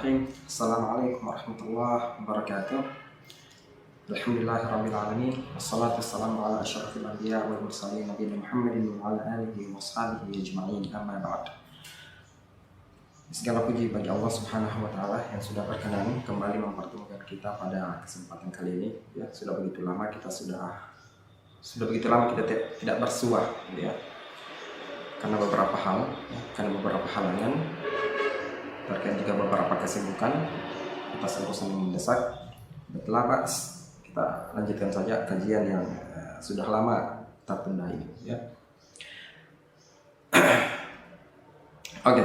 Bismillahirrahmanirrahim. Assalamualaikum warahmatullahi wabarakatuh. Alhamdulillahirrabbilalamin. Wassalatu wassalamu ala asyrafil anbiya wal mursalin nabiyina Muhammadin wa ala alihi wa sahbihi ajma'in, amma ba'd. Segala puji bagi Allah Subhanahu wa taala yang sudah berkenan kembali mempertemukan kita pada kesempatan kali ini. Ya, sudah begitu lama kita tidak bersuah, ya. Karena beberapa halangan, terkait juga beberapa kesibukan atas urusan yang mendesak. Betul, kita lanjutkan saja kajian yang sudah lama tertunda ini, ya. Oke.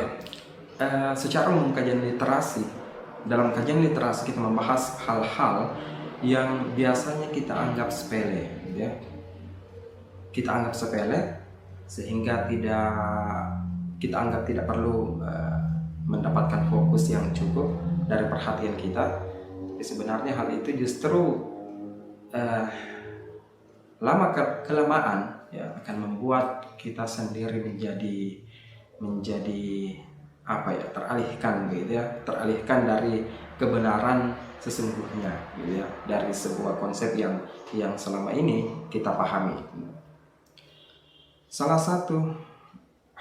Secara umum dalam kajian literasi kita membahas hal-hal yang biasanya kita anggap sepele, ya. Kita anggap sepele sehingga kita anggap tidak perlu mendapatkan fokus yang cukup dari perhatian kita. Tapi sebenarnya hal itu justru kelamaan, ya, akan membuat kita sendiri menjadi teralihkan dari kebenaran sesungguhnya, gitu ya, dari sebuah konsep yang selama ini kita pahami. Salah satu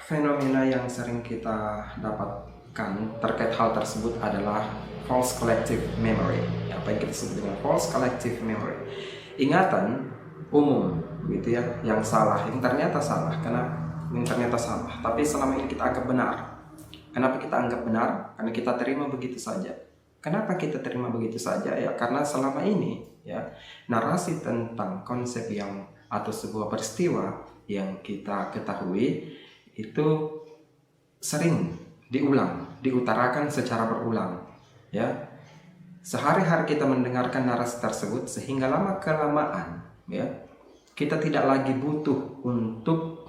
fenomena yang sering kita dapatkan terkait hal tersebut adalah false collective memory. Apa yang kita sebut dengan false collective memory? Ingatan umum, gitu ya, yang salah, yang ternyata salah, tapi selama ini kita anggap benar. Kenapa kita anggap benar? Karena kita terima begitu saja. Kenapa kita terima begitu saja? Ya, karena selama ini, ya, narasi tentang konsep atau sebuah peristiwa yang kita ketahui itu sering diutarakan secara berulang, ya. Sehari-hari kita mendengarkan narasi tersebut sehingga lama kelamaan, ya, kita tidak lagi butuh untuk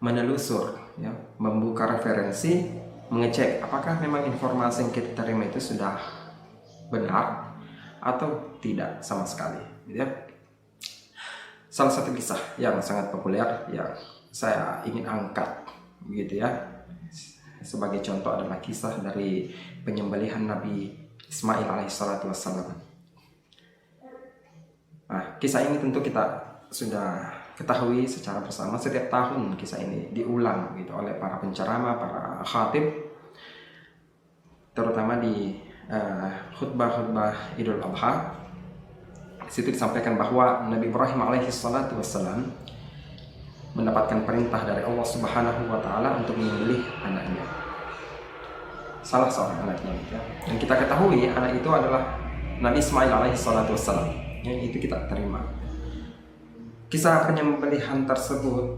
menelusur, ya, membuka referensi, mengecek apakah memang informasi yang kita terima itu sudah benar atau tidak sama sekali, ya. Salah satu kisah yang sangat populer yang saya ingin angkat, begitu ya, sebagai contoh adalah kisah dari penyembelihan Nabi Ismail alaihissalatu wassalam. Nah, kisah ini tentu kita sudah ketahui secara bersama. Setiap tahun kisah ini diulang gitu oleh para penceramah, para khatib, terutama di khutbah Idul Adha. Di situ disampaikan bahwa Nabi Ibrahim alaihissalatu wassalam mendapatkan perintah dari Allah Subhanahu wa taala untuk menyembelih anaknya. Salah seorang anaknya, ya. Dan kita ketahui anak itu adalah Nabi Ismail alaihissalatu wassalam. Yang itu kita terima. Kisah penyembelihan tersebut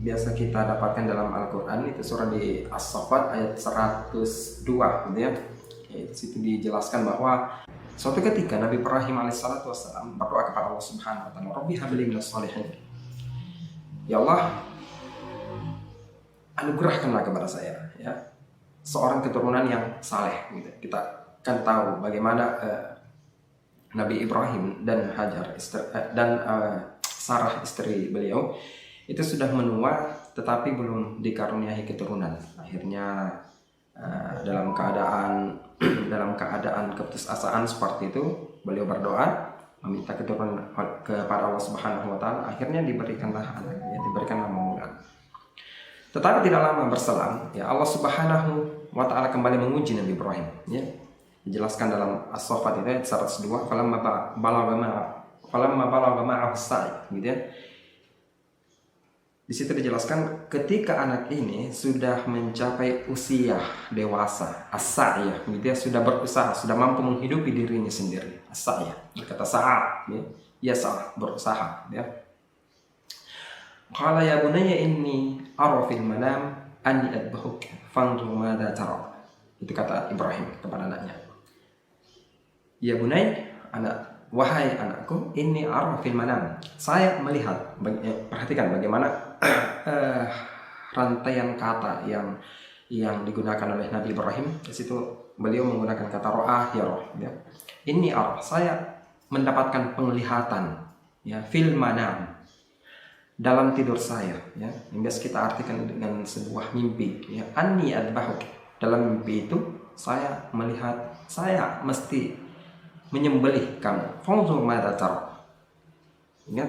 biasa kita dapatkan dalam Al-Qur'an, itu surah di As-Saffat ayat 102, gitu ya. Di situ dijelaskan bahwa suatu ketika Nabi Ibrahim alaihissalatu wassalam berdoa kepada Allah Subhanahu wa taala, "Rabbi habli minas shalihin." Ya Allah, anugerahkanlah kepada saya, ya, seorang keturunan yang saleh, gitu. Kita kan tahu bagaimana Nabi Ibrahim dan Sarah istri beliau itu sudah menua tetapi belum dikaruniai keturunan. Akhirnya dalam keadaan keputusasaan seperti itu, beliau berdoa meminta keturunan kepada Allah Subhanahu wa taala. Akhirnya diberikanlah anaknya, diberikanlah Maulana. Tetapi tidak lama berselang, ya, Allah Subhanahu wa taala kembali menguji Nabi Ibrahim, ya. Dijelaskan dalam As-Saffat itu ayat 102, falamma balagha ma'ahu as-sa'i, gitu ya. Di situ dijelaskan ketika anak ini sudah mencapai usia dewasa, as-sa'iyah, gitu ya, sudah berusaha, sudah mampu menghidupi dirinya sendiri. As-sa'iyah, berkata sa'a, ya, ya sa'a, berusaha, ya. Qala ya bunayya inni ara fil manam anni adbahuk fanzur madza tara. Itu kata Ibrahim kepada anaknya. Ya bunay, wahai anakku, inni ara fil manam. Saya melihat, perhatikan bagaimana rantaian kata yang digunakan oleh Nabi Ibrahim. Di situ beliau menggunakan kata ro'ah, ya roh, ya. Inni ara, saya mendapatkan penglihatan, ya, fil manam, dalam tidur saya, ya, yang biasa kita artikan dengan sebuah mimpi, ya. Anni adbahuk, dalam mimpi itu saya melihat saya mesti menyembelih kamu. Fanzur madza tara. Ingat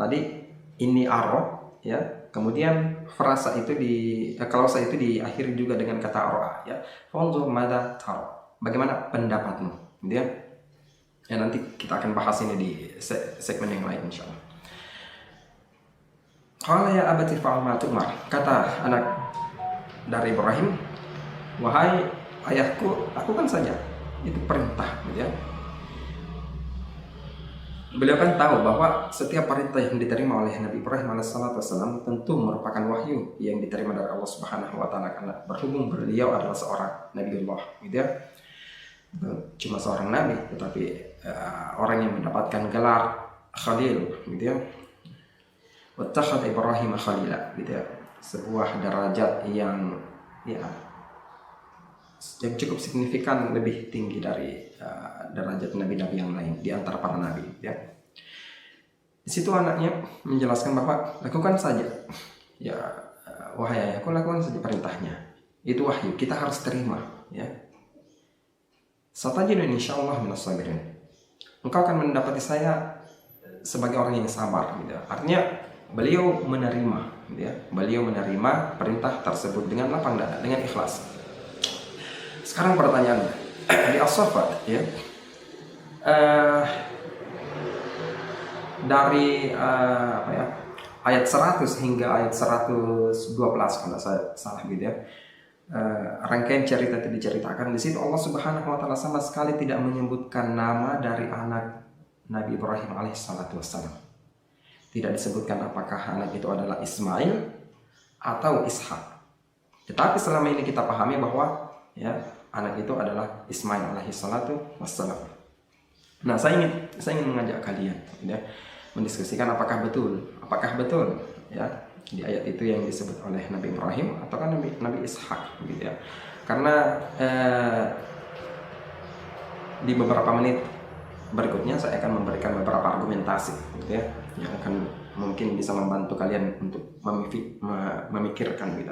tadi ini aro, ya. Kemudian frasa itu klausa itu diakhiri juga dengan kata ro'a, ya. Fanzur madza tara. Bagaimana pendapatmu? Gitu ya. Ya, nanti kita akan bahas ini di segmen yang lain insyaallah. Qala ya abati fa'al ma tu'mar. Kata anak dari Ibrahim, wahai ayahku, lakukan saja. Itu perintah, gitu ya. Beliau kan tahu bahwa setiap perintah yang diterima oleh Nabi Ibrahim alaihissalam tentu merupakan wahyu yang diterima dari Allah Subhanahu wa taala, karena berhubung beliau adalah seorang nabiullah, gitu ya. Cuma seorang nabi, tetapi orang yang mendapatkan gelar Khalil, gitu ya. Wattakhadha Ibrahim khalila, gitu ya. Sebuah derajat yang cukup signifikan, lebih tinggi dari derajat nabi-nabi yang lain di antara para nabi, ya. Di situ anaknya menjelaskan bahwa lakukan saja, ya wahai ayahku, lakukan saja perintahnya. Itu wahyu, kita harus terima, ya. Satajidun insyaallah minas sabirin. Engkau akan mendapati saya sebagai orang yang sabar, gitu. Artinya beliau menerima, gitu ya. Beliau menerima perintah tersebut dengan lapang dada, dengan ikhlas. Sekarang pertanyaannya di As-Saffat, ya, dari ayat 100 hingga ayat 112 kalau saya salah, gitu ya. Rangkaian cerita itu diceritakan. Di situ Allah Subhanahu wa taala sama sekali tidak menyebutkan nama dari anak Nabi Ibrahim alaihissalatu wassalam. Tidak disebutkan apakah anak itu adalah Ismail atau Ishak. Tetapi selama ini kita pahami bahwa, ya, anak itu adalah Ismail alaihissalatu wassalam. Nah, saya ingin mengajak kalian, ya, mendiskusikan apakah betul, ya, di ayat itu yang disebut oleh Nabi Ibrahim ataukah Nabi Ishak, gitu ya. Karena di beberapa menit berikutnya saya akan memberikan beberapa argumentasi, gitu ya, yang akan mungkin bisa membantu kalian untuk memikirkan, gitu,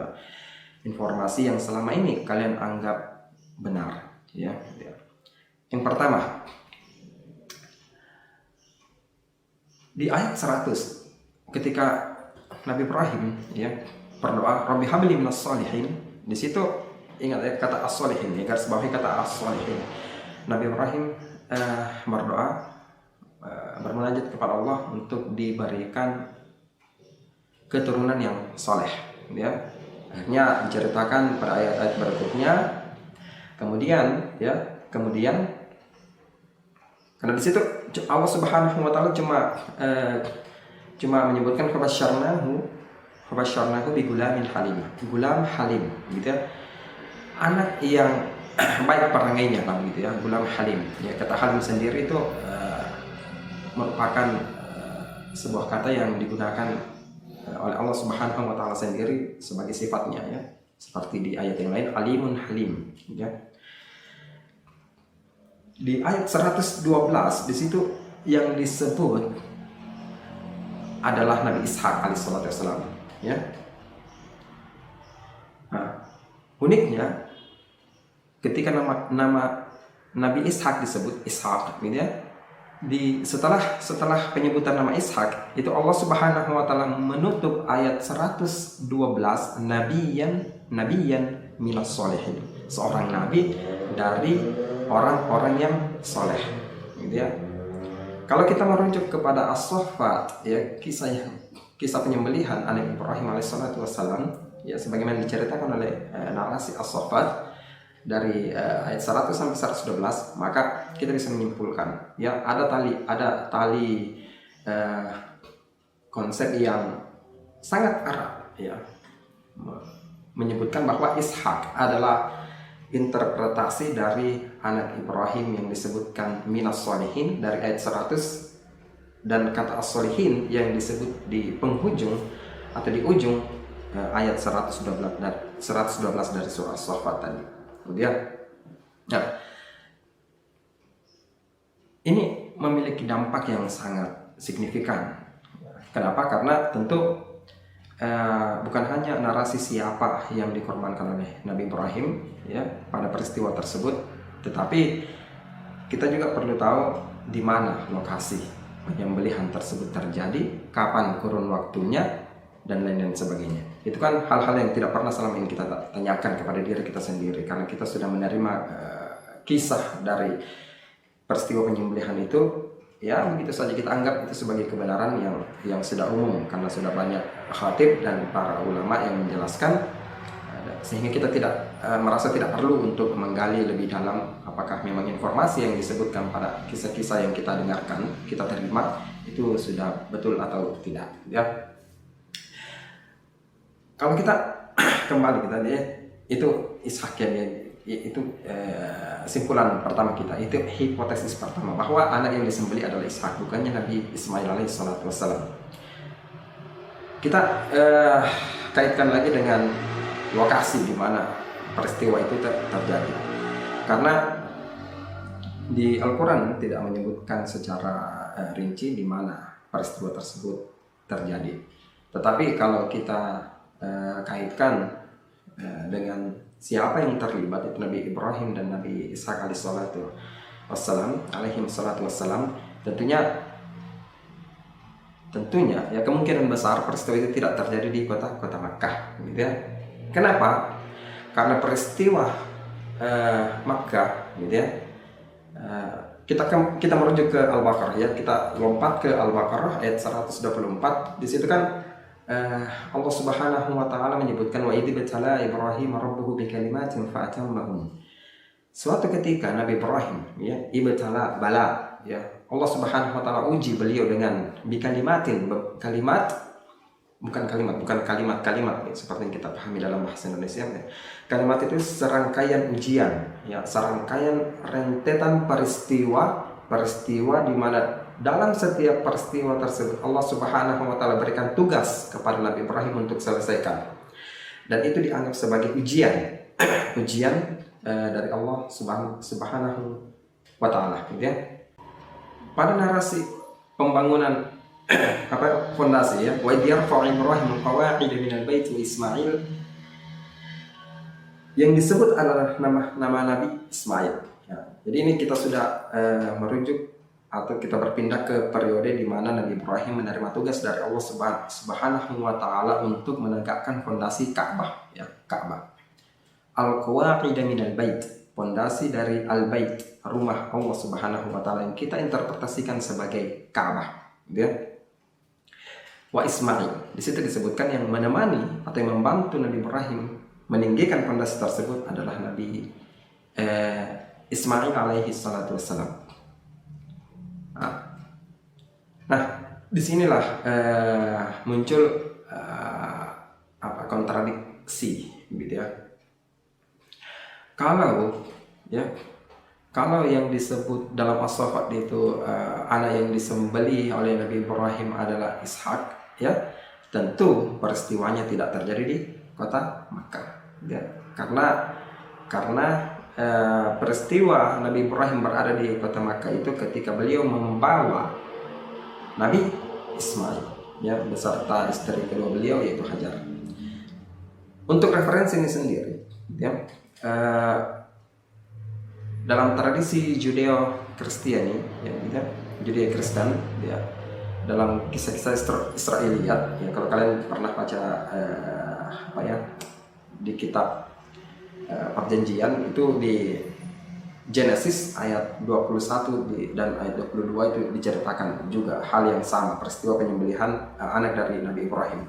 informasi yang selama ini kalian anggap benar, ya, gitu ya. Yang pertama, di ayat 100 ketika Nabi Ibrahim, ya, berdoa Rabbi habli minas sholihin, di situ ingat ya, kata as-sholihin, ya, garis bawahi kata as-sholihin. Nabi Ibrahim berdoa, bermunajat kepada Allah untuk diberikan keturunan yang soleh, ya. Akhirnya diceritakan pada ayat-ayat berikutnya. Kemudian karena di situ Allah Subhanahu wa taala cuma menyebutkan fabasyarnahu bi gulamin halim. Gulam halim, gitu ya. Anak yang baik perangainya, kan, gitu ya. Gulam halim. Ya, kata halim sendiri itu merupakan sebuah kata yang digunakan oleh Allah Subhanahu wa taala sendiri sebagai sifatnya, ya. Seperti di ayat yang lain alimun halim, ya. Di ayat 112 di situ yang disebut adalah Nabi Ishak alaihissalam, ya. Nah, uniknya ketika nama Nabi Ishak disebut Ishak, gitu ya. Setelah penyebutan nama Ishak itu Allah Subhanahu wa taala menutup ayat 112 nabiyan minas sholihin, seorang nabi dari orang-orang yang soleh, gitu ya. Kalau kita merujuk kepada As-Saffat, ya, kisah penyembelihan anak Ibrahim alaihissalatu wassalam, ya, sebagaimana diceritakan oleh narasi As-Saffat dari ayat 100 sampai 112, maka kita bisa menyimpulkan, ya, ada tali konsep yang sangat erat, ya, menyebutkan bahwa Ishak adalah interpretasi dari anak Ibrahim yang disebutkan minas sholihin dari ayat 100, dan kata as-sholihin yang disebut di penghujung atau di ujung ayat 112 dari surah As-Saffat tadi. Kemudian, nah, ini memiliki dampak yang sangat signifikan. Kenapa? Karena tentu bukan hanya narasi siapa yang dikorbankan oleh Nabi Ibrahim, ya, pada peristiwa tersebut, Tetapi kita juga perlu tahu di mana lokasi penyembelihan tersebut terjadi, kapan kurun waktunya, dan lain-lain sebagainya. Itu kan hal-hal yang tidak pernah selama ini kita tanyakan kepada diri kita sendiri, karena kita sudah menerima kisah dari peristiwa penyembelihan itu. Ya begitu saja kita anggap itu sebagai kebenaran yang sudah umum, karena sudah banyak khatib dan para ulama yang menjelaskan, sehingga kita tidak merasa tidak perlu untuk menggali lebih dalam apakah memang informasi yang disebutkan pada kisah-kisah yang kita dengarkan, kita terima, itu sudah betul atau tidak. Ya, kalau kita kembali kita lihat itu Ishak itu simpulan pertama kita, itu hipotesis pertama bahwa anak yang disembelih adalah Ishak, bukannya Nabi Ismail alaihi salatu wassalam. Kita kaitkan lagi dengan lokasi di mana peristiwa itu terjadi, karena di Al-Quran tidak menyebutkan secara rinci di mana peristiwa tersebut terjadi. Tetapi kalau kita kaitkan dengan siapa yang terlibat, itu Nabi Ibrahim dan Nabi Ishak alaihi salatu wassalam, tentunya ya kemungkinan besar peristiwa itu tidak terjadi di kota Makkah, gitu ya. Kenapa? Karena peristiwa Makkah, gitu ya. Kita merujuk ke Al-Baqarah, ya, kita lompat ke Al-Baqarah ayat 124. Di situ kan Allah Subhanahu wa taala menyebutkan wa idz batala Ibrahim rabbuhu bikalimatin fa'atammahum. Suatu ketika Nabi Ibrahim, ya, ibtala bala, ya, Allah Subhanahu wa taala uji beliau dengan bikalimatin, kalimat, bukan kalimat ya, seperti yang kita pahami dalam bahasa Indonesia, ya. Kalimat itu serangkaian ujian, ya, serangkaian rentetan peristiwa di mana dalam setiap peristiwa tersebut Allah Subhanahu wa taala berikan tugas kepada Nabi Ibrahim untuk selesaikan. Dan itu dianggap sebagai ujian dari Allah Subhanahu wa taala, gitu ya. Pada narasi pembangunan fondasi, ya, wa yarfa'u Ibrahim al-qawa'id minal bait wa Ismail, yang disebut adalah nama Nabi Ismail, ya. Jadi ini kita sudah merujuk atau kita berpindah ke periode di mana Nabi Ibrahim menerima tugas dari Allah Subhanahu wa taala untuk menegakkan fondasi Ka'bah, ya, Ka'bah. Al-qawa'id minal bait, fondasi dari al-bait, rumah Allah Subhanahu wa taala, yang kita interpretasikan sebagai Ka'bah, gitu ya. Wa Ismail, di situ disebutkan yang menemani atau yang membantu Nabi Ibrahim meninggikan fondasi tersebut adalah Nabi Ismail alaihi salatu wassalam. Nah, disinilah muncul kontradiksi, gitu ya. Kalau yang disebut dalam as-Saffat itu anak yang disembelih oleh Nabi Ibrahim adalah Ishak, ya, tentu peristiwanya tidak terjadi di kota Makkah, ya. Karena peristiwa Nabi Ibrahim berada di kota Makkah itu ketika beliau membawa Nabi Ismail, ya, beserta istri kedua beliau yaitu Hajar. Untuk referensi ini sendiri, ya, dalam tradisi Judeo-Kristiani, ya, gitu, Judeo-Kristen, ya, dalam kisah-kisah Israiliyat, ya, kalau kalian pernah baca di kitab Perjanjian, itu di Genesis ayat 21 dan ayat 22 itu diceritakan juga hal yang sama, peristiwa penyembelihan anak dari Nabi Ibrahim.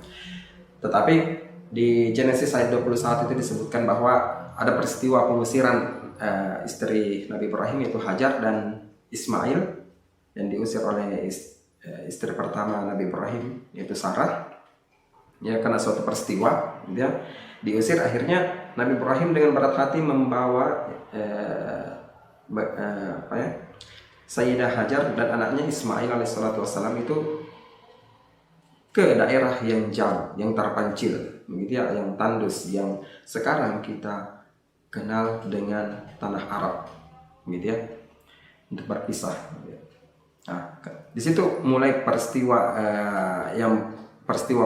Tetapi di Genesis ayat 21 itu disebutkan bahwa ada peristiwa pengusiran istri Nabi Ibrahim yaitu Hajar dan Ismail, yang diusir oleh istri pertama Nabi Ibrahim yaitu Sarah, ya, karena suatu peristiwa, dia diusir. Akhirnya Nabi Ibrahim dengan berat hati membawa Sayyidah Hajar dan anaknya Ismail alaihissalatu wassalam itu ke daerah yang jauh, yang terpencil, begitu ya, yang tandus, yang sekarang kita kenal dengan tanah Arab, gitu ya, untuk berpisah. Nah, di situ mulai peristiwa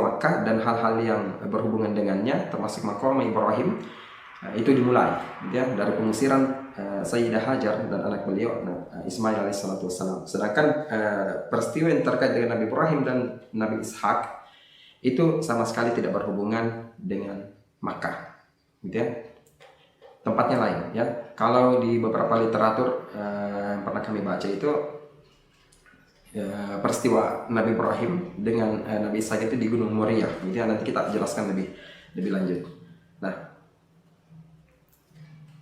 Makkah dan hal-hal yang berhubungan dengannya, termasuk maqam Ibrahim, itu dimulai, gitu ya, dari pengusiran Sayyidah Hajar dan anak beliau Ismail alaihissalam. Sedangkan peristiwa yang terkait dengan Nabi Ibrahim dan Nabi Ishak itu sama sekali tidak berhubungan dengan Makkah, gitu ya. Tempatnya lain, ya. Kalau di beberapa literatur yang pernah kami baca itu peristiwa Nabi Ibrahim dengan Nabi Ishak itu di Gunung Moriah, gitu ya. Nanti kita jelaskan lebih lanjut. Nah,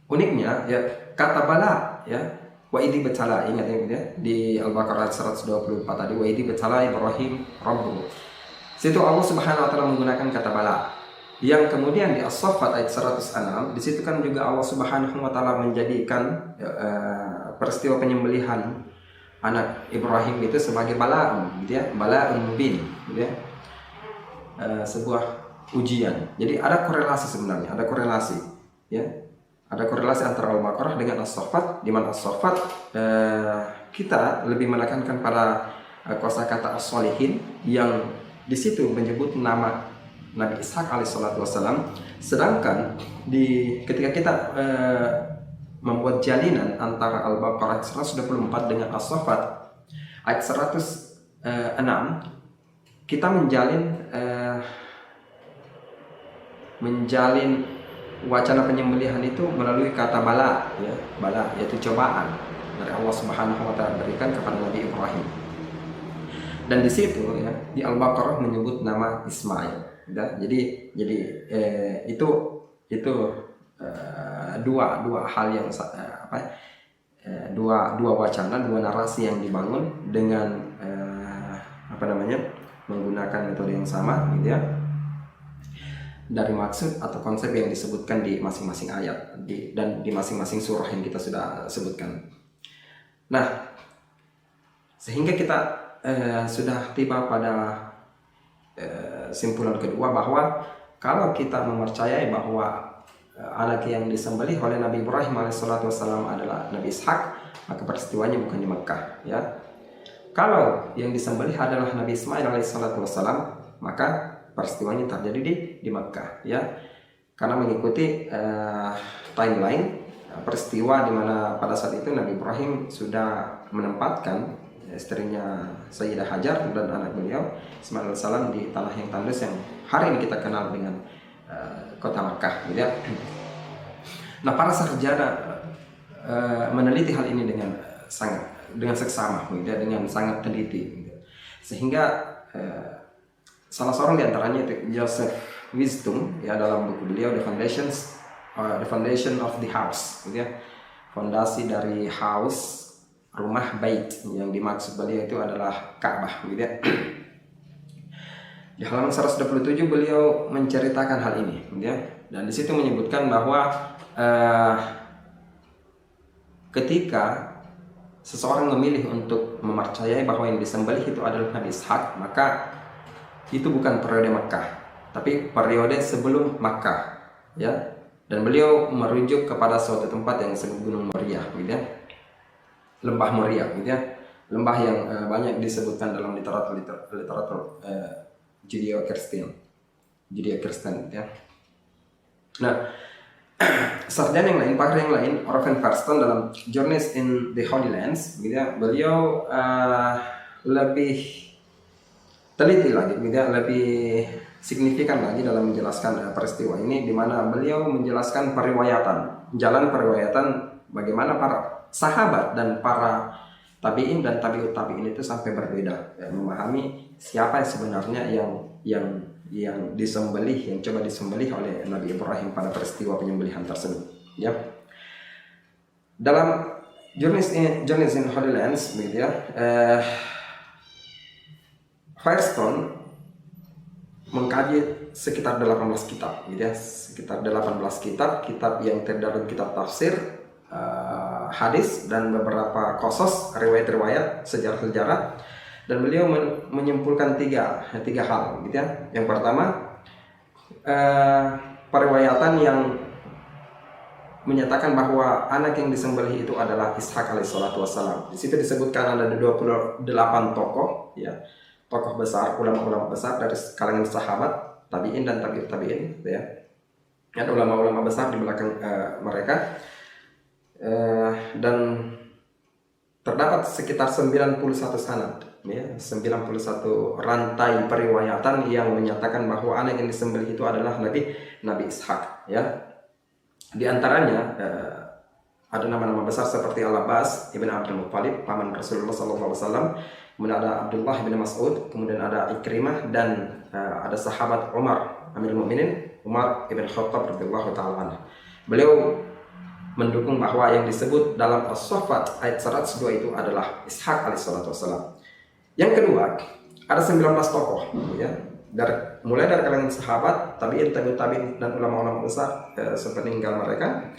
uniknya ya kata bala ya wa idhi betala, ingat ya di Al-Baqarah 124 tadi, wa idhi betala Ibrahim rabbuh. Situ Allah Subhanahu wa taala menggunakan kata bala. Yang kemudian di As-Saffat ayat 106 di situ kan juga Allah Subhanahu wa taala menjadikan peristiwa penyembelihan anak Ibrahim itu sebagai bala'un, gitu ya, bala'un mubin, gitu ya. Sebuah ujian. Jadi ada korelasi sebenarnya, ada korelasi, ya. Ada korelasi antara Al-Baqarah dengan As-Saffat, di mana As-Saffat kita lebih menekankan pada kosakata as-solihin yang di situ menyebut nama Nabi Ishak alaihissalam. Sedangkan ketika kita membuat jalinan antara Al-Baqarah 124 dengan As-Saffat ayat 106, kita menjalin wacana penyembelihan itu melalui kata bala, ya, bala yaitu cobaan dari Allah Subhanahu wa taala berikan kepada Nabi Ibrahim. Dan di situ ya di Al-Baqarah menyebut nama Ismail. Ya, jadi itu dua hal yang dua wacana, dua narasi yang dibangun dengan menggunakan metode yang sama, gitu ya, dari maksud atau konsep yang disebutkan di masing-masing ayat dan di masing-masing surah yang kita sudah sebutkan. Nah, sehingga kita sudah tiba pada simpulan kedua bahwa kalau kita mempercayai bahwa anak yang disembelih oleh Nabi Ibrahim alaihissalam adalah Nabi Ishak, maka peristiwanya bukan di Mekkah, ya. Kalau yang disembelih adalah Nabi Ismail alaihissalam, maka peristiwanya terjadi di Mekkah, ya. Karena mengikuti timeline peristiwa di mana pada saat itu Nabi Ibrahim sudah menempatkan istrinya Sayyidah Hajar dan anak beliau Ismail alaihissalam di tanah yang tandus yang hari ini kita kenal dengan kota Makkah, gitu ya. Nah, para sarjana meneliti hal ini dengan seksama, gitu ya, dengan sangat teliti, gitu. Sehingga salah seorang di antaranya itu Joseph Wisdom, ya, dalam buku beliau The Foundation of the House, gitu ya, fondasi dari house, rumah, bait, yang dimaksud beliau itu adalah Ka'bah, gitu ya. Di halaman 127 beliau menceritakan hal ini, ya, dan di situ menyebutkan bahwa ketika seseorang memilih untuk mempercayai bahwa yang disembelih itu adalah Nabi Ishak, maka itu bukan periode Makkah, tapi periode sebelum Makkah, ya. Dan beliau merujuk kepada suatu tempat yang disebut Gunung Moriah, gitu ya, Lembah Moriah, gitu ya, lembah yang banyak disebutkan dalam literatur Judeo-Kristen, ya. Nah, sarjana yang lain, pakar yang lain, Orphan Firestone dalam Journeys in the Holy Lands, gitu ya, beliau lebih teliti lagi, gitu ya, lebih signifikan lagi dalam menjelaskan peristiwa ini, di mana beliau menjelaskan jalan periwayatan bagaimana para sahabat dan para tabi'in dan tabi'ut tabi'in itu sampai berbeda, ya, memahami siapa yang sebenarnya yang disembelih, yang coba disembelih oleh Nabi Ibrahim pada peristiwa penyembelihan tersebut, ya. Dalam Journeys in Holy Lands, begitu ya, Firestone mengkaji sekitar 18 kitab, gitu ya, sekitar 18 kitab yang terdiri kitab tafsir, hadis, dan beberapa qasas, riwayat-riwayat, sejarah-sejarah, dan beliau menyimpulkan tiga hal, gitu ya. Yang pertama, periwayatan yang menyatakan bahwa anak yang disembelih itu adalah Ishak alaihissalam. Di situ disebutkan ada 28 tokoh, ya, tokoh besar, ulama-ulama besar dari kalangan sahabat, tabi'in dan tabi'ut tabi'in, ya. Ada ulama-ulama besar di belakang mereka. dan terdapat sekitar 91 sanad, ya, 91 rantai periwayatan yang menyatakan bahwa anak yang disembelih itu adalah Nabi Ishak, ya. Di antaranya ada nama-nama besar seperti Al-Abbas ibn Abdul Muttalib, paman Rasulullah SAW, kemudian ada Abdullah bin Mas'ud, kemudian ada Ikrimah, dan ada sahabat Umar Amirul Mukminin, Umar ibn Khattab radhiyallahu ta'ala anhu. Beliau mendukung bahwa yang disebut dalam As-Saffat ayat 102 itu adalah Ishak alaihissalatu wassalam. Yang kedua, ada 19 tokoh, ya, mulai dari kalangan sahabat, tabi'in, tabi'in, dan ulama-ulama besar sepeninggal mereka,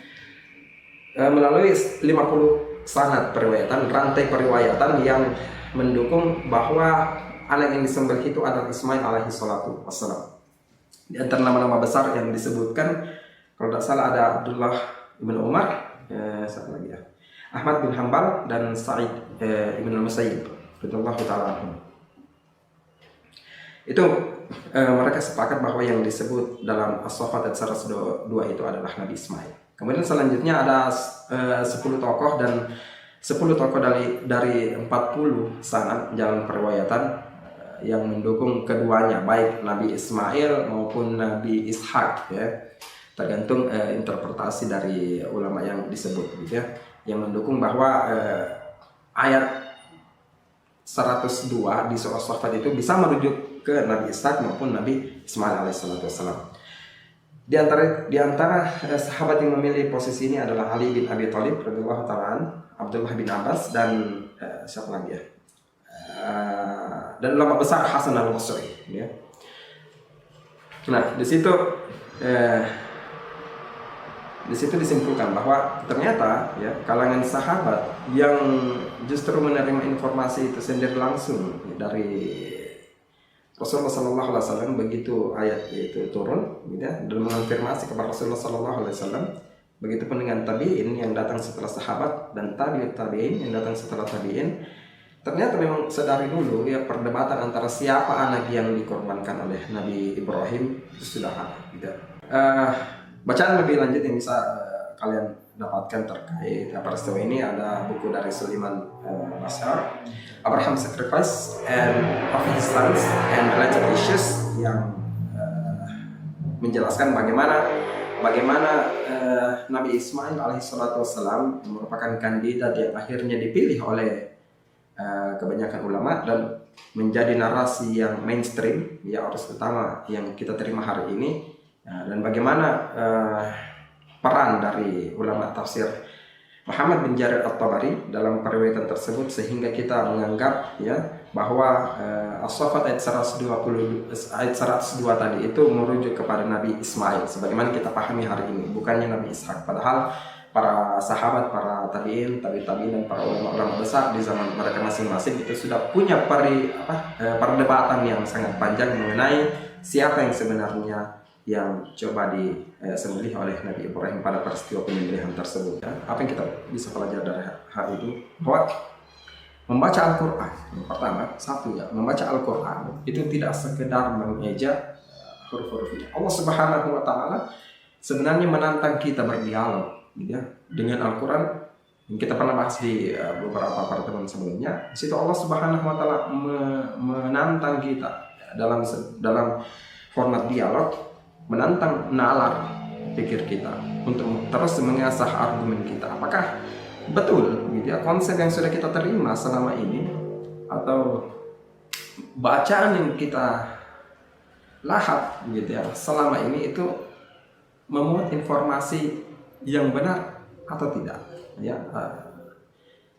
melalui 50 sanad periwayatan, rantai periwayatan yang mendukung bahwa anak yang disembelih itu adalah Ismail alaihissalatu wassalam. Di antara nama-nama besar yang disebutkan, kalau tidak salah ada Abdullah Ibn Umar, satu lagi ya, Ahmad bin Hanbal, dan Sa'id Ibn al-Musayyib radhiyallahu ta'ala anhu. Itu mereka sepakat bahwa yang disebut dalam As-Saffat ayat 102 itu adalah Nabi Ismail. Kemudian selanjutnya ada 10 tokoh, dan 10 tokoh dari 40 sanad jalan periwayatan yang mendukung keduanya, baik Nabi Ismail maupun Nabi Ishak, ya. Tergantung interpretasi dari ulama yang disebut, gitu ya, yang mendukung bahwa ayat 102 di surah As-Saffat itu bisa merujuk ke Nabi Ishak maupun Nabi Ismail alaihissalatu wassalam. Di antara sahabat yang memilih posisi ini adalah Ali bin Abi Thalib radhiyallahu ta'ala, Abdullah bin Abbas, dan siapa lagi ya? Dan ulama besar Hasan al-Basri, ya. Nah, di situ disimpulkan bahwa ternyata, ya, kalangan sahabat yang justru menerima informasi itu sendiri langsung dari Rasulullah SAW begitu ayat itu turun, gitu ya, dan mengonfirmasi kepada Rasulullah SAW. Begitupun dengan tabi'in yang datang setelah sahabat, dan tabi'in yang datang setelah tabi'in. Ternyata memang sedari dulu, ya, perdebatan antara siapa anak yang dikorbankan oleh Nabi Ibrahim itu sudah ada, gitu. Bacaan lebih lanjut yang bisa kalian dapatkan terkait peristiwa ini ada buku dari Sulaiman Bashar, Abraham Sacrifice and of His Sons and Related Issues, yang menjelaskan bagaimana Nabi Ismail alaihissalatu wassalam merupakan kandidat yang akhirnya dipilih oleh kebanyakan ulama dan menjadi narasi yang mainstream, ya, arus utama yang kita terima hari ini. Dan bagaimana peran dari ulama tafsir Muhammad bin Jarir At-Tabari dalam periwayatan tersebut, sehingga kita menganggap, ya, bahwa As-Saffat ayat 102 tadi itu merujuk kepada Nabi Ismail sebagaimana kita pahami hari ini, bukannya Nabi Ishak. Padahal para sahabat, para tabi'in, dan para ulama-ulama besar di zaman mereka masing-masing itu sudah punya perdebatan yang sangat panjang mengenai siapa yang sebenarnya yang coba disembelih oleh Nabi Ibrahim pada peristiwa penyembelihan tersebut, ya. Apa yang kita bisa pelajari dari hal itu? Bahwa membaca Al-Quran, yang pertama, membaca Al-Quran itu tidak sekedar mengeja huruf-hurufnya. Allah Subhanahu wa Ta'ala sebenarnya menantang kita berdialog, gitu ya, dengan Al-Quran. Yang kita pernah bahas di beberapa pertemuan sebelumnya. Di situ Allah Subhanahu wa Ta'ala menantang kita dalam format dialog, menantang nalar pikir kita untuk terus mengasah argumen kita. Apakah betul, gitu ya, konsep yang sudah kita terima selama ini, atau bacaan yang kita lahap, gitu ya, selama ini itu memuat informasi yang benar atau tidak, ya.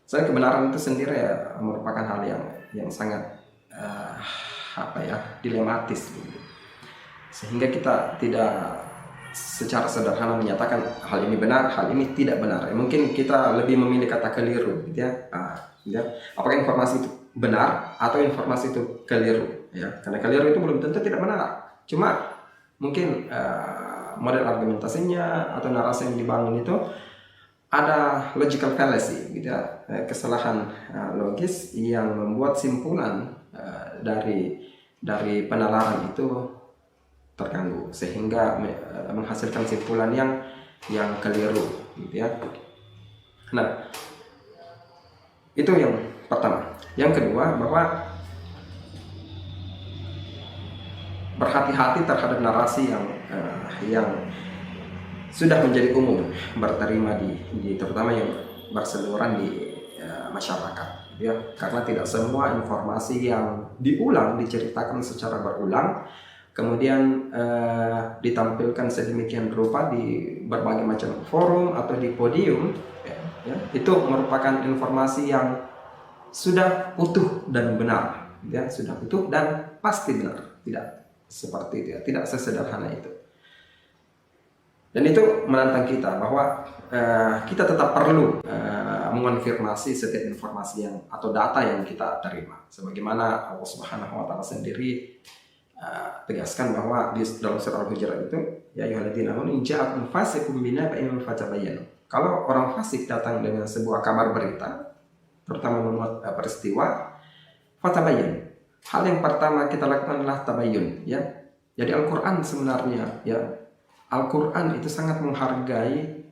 Saya kebenaran itu sendiri, ya, merupakan hal yang sangat dilematis, gitu. Sehingga kita tidak secara sederhana menyatakan hal ini benar, hal ini tidak benar. Mungkin kita lebih memilih kata keliru, gitu ya. Apakah informasi itu benar atau informasi itu keliru, ya? Karena keliru itu belum tentu tidak benar. Cuma mungkin model argumentasinya atau narasi yang dibangun itu ada logical fallacy, gitu ya, kesalahan logis yang membuat simpulan dari penalaran itu terganggu, sehingga menghasilkan simpulan yang keliru, gitu ya. Nah, itu yang pertama. Yang kedua, bahwa berhati-hati terhadap narasi yang sudah menjadi umum berterima terutama yang berseliweran di masyarakat, ya, karena tidak semua informasi yang diulang diceritakan secara berulang kemudian ditampilkan sedemikian rupa di berbagai macam forum atau di podium, ya, itu merupakan informasi yang sudah utuh dan benar, ya, sudah utuh dan pasti benar. Tidak seperti itu, ya, tidak sesederhana itu. Dan itu menantang kita bahwa kita tetap perlu mengonfirmasi setiap informasi atau data yang kita terima. Sebagaimana Allah Subhanahu wa taala sendiri tegaskan bahwa di dalam surah Al-Hujurat itu, ya ayyuhalladzina amanu in ja'akum fasiqun binaba'in fatabayyanu. Kalau orang fasik datang dengan sebuah kabar berita, terutama memuat peristiwa, fatabayyan. Hal yang pertama kita lakukan adalah tabayyun, ya. Jadi Al-Qur'an sebenarnya, ya, Al-Qur'an itu sangat menghargai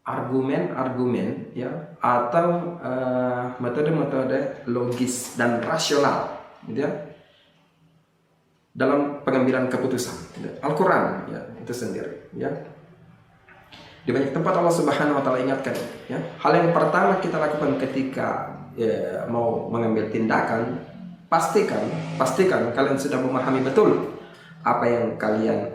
argumen-argumen, ya, atau metode-metode logis dan rasional, gitu, ya, dalam pengambilan keputusan. Gitu. Al-Qur'an, ya, itu sendiri, ya. Di banyak tempat Allah Subhanahu wa taala ingatkan, ya, hal yang pertama kita lakukan ketika mau mengambil tindakan, pastikan kalian sudah memahami betul apa yang kalian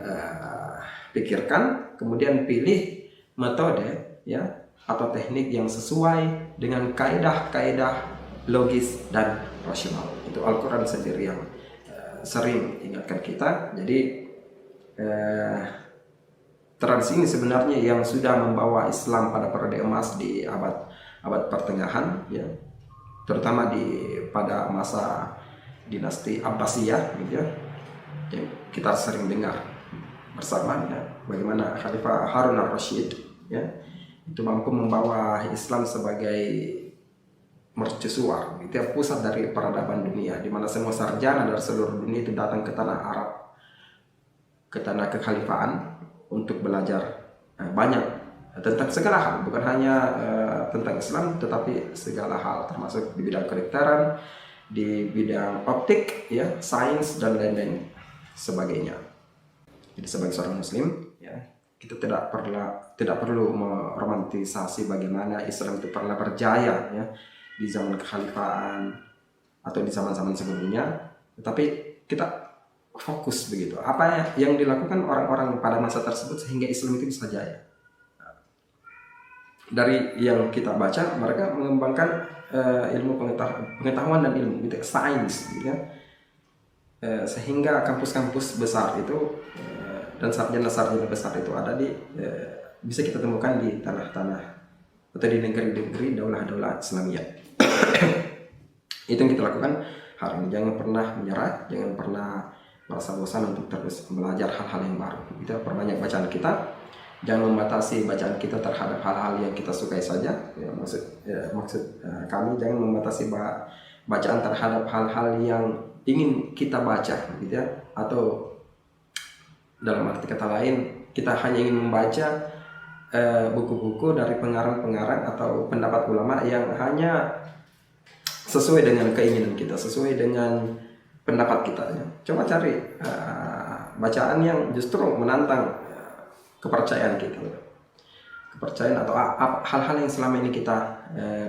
pikirkan, kemudian pilih metode, ya, atau teknik yang sesuai dengan kaidah-kaidah logis dan rasional. Itu Al-Qur'an sendiri yang sering ingatkan kita. Jadi tradisi ini sebenarnya yang sudah membawa Islam pada periode emas di abad pertengahan, ya, terutama pada masa dinasti Abbasiyah, gitu, ya, yang kita sering dengar bersama, ya, bagaimana Khalifah Harun al-Rashid, ya, itu mampu membawa Islam sebagai mercusuar, itu ya, pusat dari peradaban dunia, di mana semua sarjana dari seluruh dunia itu datang ke tanah Arab, ke tanah kekhalifahan untuk belajar banyak tentang segala hal, bukan hanya tentang Islam, tetapi segala hal, termasuk di bidang kedokteran, di bidang optik, ya, sains dan lain-lain sebagainya. Jadi sebagai seorang Muslim, ya, kita tidak perlu meromantisasi bagaimana Islam itu pernah berjaya, ya, di zaman kekhalifahan atau di zaman-zaman sebelumnya, tetapi kita fokus begitu apa yang dilakukan orang-orang pada masa tersebut sehingga Islam itu bisa jaya. Dari yang kita baca, mereka mengembangkan ilmu pengetahuan dan ilmu, gitu, sains, gitu, ya, sehingga kampus-kampus besar itu dan sarjana-sarjana besar itu ada bisa kita temukan di tanah-tanah atau di negeri-negeri daulah-daulah Islamiyah. Itu yang kita lakukan hari ini. Jangan pernah menyerah, jangan pernah merasa bosan untuk terus belajar hal-hal yang baru. Kita perbanyak bacaan kita, jangan membatasi bacaan kita terhadap hal-hal yang kita sukai saja. Ya, maksud kami jangan membatasi bacaan terhadap hal-hal yang ingin kita baca, gitu, ya. Atau dalam arti kata lain, kita hanya ingin membaca buku-buku dari pengarang-pengarang atau pendapat ulama yang hanya sesuai dengan keinginan kita, sesuai dengan pendapat kita, ya. Coba cari bacaan yang justru menantang kepercayaan kita, kepercayaan atau hal-hal yang selama ini kita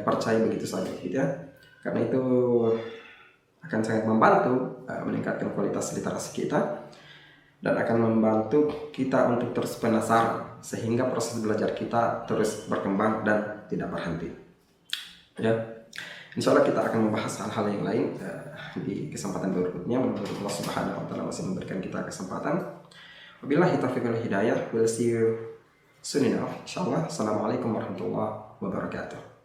percaya begitu saja, gitu, ya. Karena itu akan sangat membantu meningkatkan kualitas literasi kita dan akan membantu kita untuk terus penasaran sehingga proses belajar kita terus berkembang dan tidak berhenti, ya. Insya Allah kita akan membahas hal-hal yang lain di kesempatan berikutnya. Mudah-mudahan Allah Subhanahu wa taala masih memberikan kita kesempatan. Wabillahi taufiq wal hidayah. We'll see you soon enough. Insyaallah. Assalamualaikum warahmatullahi wabarakatuh.